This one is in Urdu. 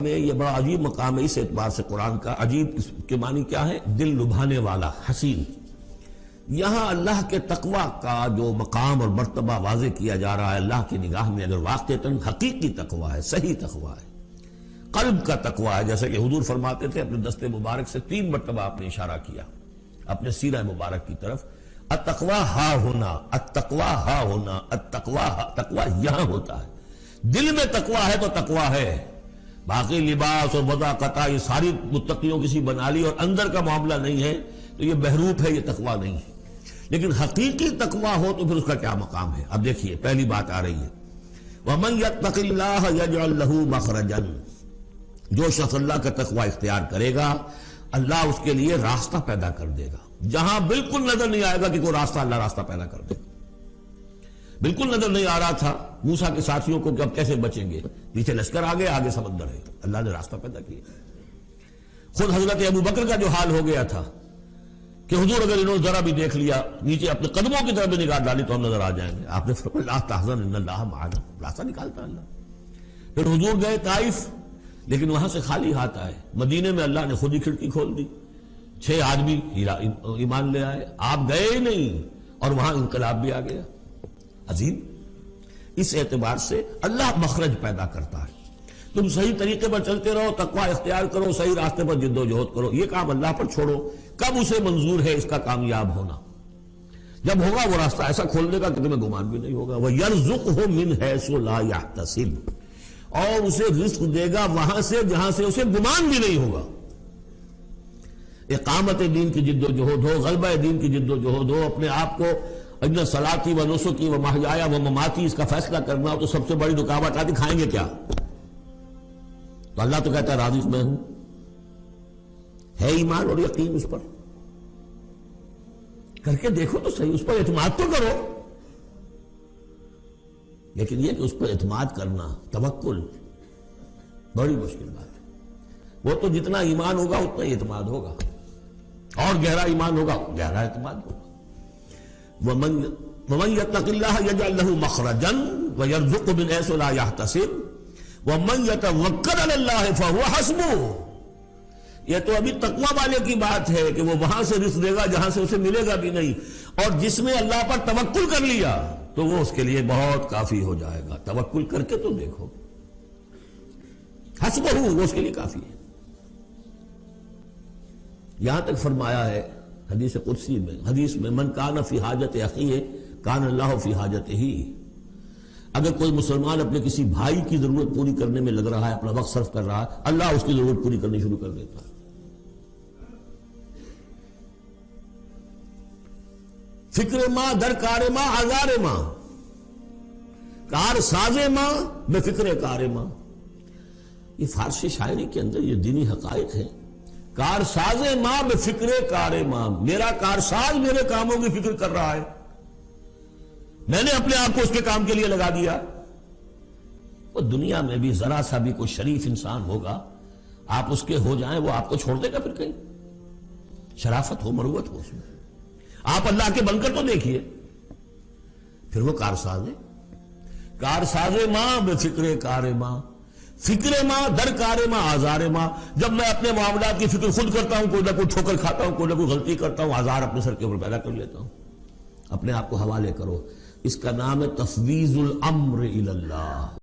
میں یہ بڑا عجیب مقام ہے اس اعتبار سے قرآن کا. عجیب اس کے معنی کیا ہے؟ دل لبھانے والا، حسین. یہاں اللہ کے تقوی کا جو مقام اور مرتبہ واضح کیا جا رہا ہے اللہ کی نگاہ میں، اگر واقعتاً حقیقی تقوی ہے، صحیح تقوی ہے، قلب کا تقوی ہے، جیسا کہ حضور فرماتے تھے اپنے دست مبارک سے 3 مرتبہ آپ نے اشارہ کیا اپنے سیرہ مبارک کی طرف. التقوی ہا ہونا، التقوی ہا ہونا، التقوی ہا. تقوی یہاں ہوتا ہے. دل میں تقوی ہے تو تقوی ہے. باقی لباس اور وضاقت یہ ساری متقیوں کسی بنا لی اور اندر کا معاملہ نہیں ہے تو یہ بہروپ ہے، یہ تقوی نہیں ہے. لیکن حقیقی تقوی ہو تو پھر اس کا کیا مقام ہے؟ اب دیکھیے پہلی بات آ رہی ہے، وَمَن يَتَّقِ اللَّهَ يَجْعَلْ لَهُ مَخْرَجًا. جو شخص اللہ کا تقوی اختیار کرے گا اللہ اس کے لیے راستہ پیدا کر دے گا. جہاں بالکل نظر نہیں آئے گا کہ کوئی راستہ، اللہ راستہ پیدا کر دے. بالکل نظر نہیں آ رہا تھا موسیٰ کے ساتھیوں کو کہ اب کیسے بچیں گے، پیچھے لشکر آگے، آگے سمندر ہے، اللہ نے راستہ پیدا کیا. خود حضرت ابو بکر کا جو حال ہو گیا تھا کہ حضور اگر انہوں نے ذرا بھی دیکھ لیا، نیچے اپنے قدموں کی طرف بھی نگاہ ڈالی تو ہم نظر آ جائیں گے. آپ نے فرمایا لا تحزن ان اللہ معنا، راستہ نکالتا اللہ. پھر حضور گئے طائف، لیکن وہاں سے خالی ہاتھ آئے. مدینے میں اللہ نے خود ہی کھڑکی کھول دی، 6 آدمی ایمان لے آئے. آپ گئے ہی نہیں اور وہاں انقلاب بھی آ گیا. عظیم. اس اعتبار سے اللہ مخرج پیدا کرتا ہے. تم صحیح طریقے پر چلتے رہو، تقوی اختیار کرو، صحیح راستے پر جد و جہد کرو. یہ کام اللہ پر چھوڑو. کب اسے منظور ہے اس کا کامیاب ہونا؟ جب ہوگا وہ راستہ ایسا کھول دے گا کہ تمہیں گمان بھی نہیں ہوگا. وَيَرْزُقْهُ مِنْ حَيْثُ لَا يَحْتَسِبُ، اور اسے رزق دے گا وہاں سے جہاں سے اسے گمان بھی نہیں ہوگا. اقامت دین کی جد و جہد ہو، غلبہ دین کی جد و جہد ہو، اپنے آپ کو اجن صلاتی و نسکی و محیایا و مماتی اس کا فیصلہ کرنا ہو تو سب سے بڑی رکاوٹ آتی کھائیں گے کیا؟ تو اللہ تو کہتا ہے راضی میں ہوں. ہے ایمان اور یقین اس پر؟ کر کے دیکھو تو صحیح، اس پر اعتماد تو کرو. لیکن یہ کہ اس پر اعتماد کرنا، توکل، بڑی مشکل بات ہے. وہ تو جتنا ایمان ہوگا اتنا ہی اعتماد ہوگا، اور گہرا ایمان ہوگا گہرا اعتماد ہوگا. وَمَن يَتَّقِ اللَّهَ يَجْعَلْ لَهُ مَخْرَجًا وَيَرْزُقْهُ مِنْ حَيْثُ لَا يَحْتَسِبُ وَمَن يَتَوَكَّلْ عَلَى اللَّهِ فَهُوَ حَسْبُهُ. یہ تو ابھی تقوی والے کی بات ہے کہ وہ وہاں سے رزق دے گا جہاں سے اسے ملے گا بھی نہیں. اور جس نے اللہ پر توکل کر لیا تو وہ اس کے لیے بہت کافی ہو جائے گا. توکل کر کے تو دیکھو، حسبہ وہ اس کے لیے کافی ہے. یہاں تک فرمایا ہے حدیث قدسی میں، حدیث میں، من کان فی حاجت اخیہ کان اللہ فی حاجتہ. اگر کوئی مسلمان اپنے کسی بھائی کی ضرورت پوری کرنے میں لگ رہا ہے، اپنا وقت صرف کر رہا ہے، اللہ اس کی ضرورت پوری کرنی شروع کر دیتا ہے. فکر ماں در کار ماں آزار ماں، کار ساز ماں بے فکر کار ماں. یہ فارسی شاعری کے اندر یہ دینی حقائق ہے. کار ساز ماں بے فکر کار ماں، میرا کارساز میرے کاموں کی فکر کر رہا ہے، میں نے اپنے آپ کو اس کے کام کے لیے لگا دیا. وہ دنیا میں بھی ذرا سا بھی کوئی شریف انسان ہوگا، آپ اس کے ہو جائیں وہ آپ کو چھوڑ دے گا پھر کہیں؟ شرافت ہو، مروت ہو اس میں. آپ اللہ کے بن کر تو دیکھیے. پھر وہ کارساز ہے. کارساز ماں بے فکر کار ماں، فکر ماں در کار ماں آزار ماں. جب میں اپنے معاملات کی فکر خود کرتا ہوں، کوئی نہ کوئی ٹھوکر کھاتا ہوں، کوئی نہ کوئی غلطی کرتا ہوں، آزار اپنے سر کے اوپر پیدا کر لیتا ہوں. اپنے آپ کو حوالے کرو. اس کا نام ہے تفویض الامر الی اللہ.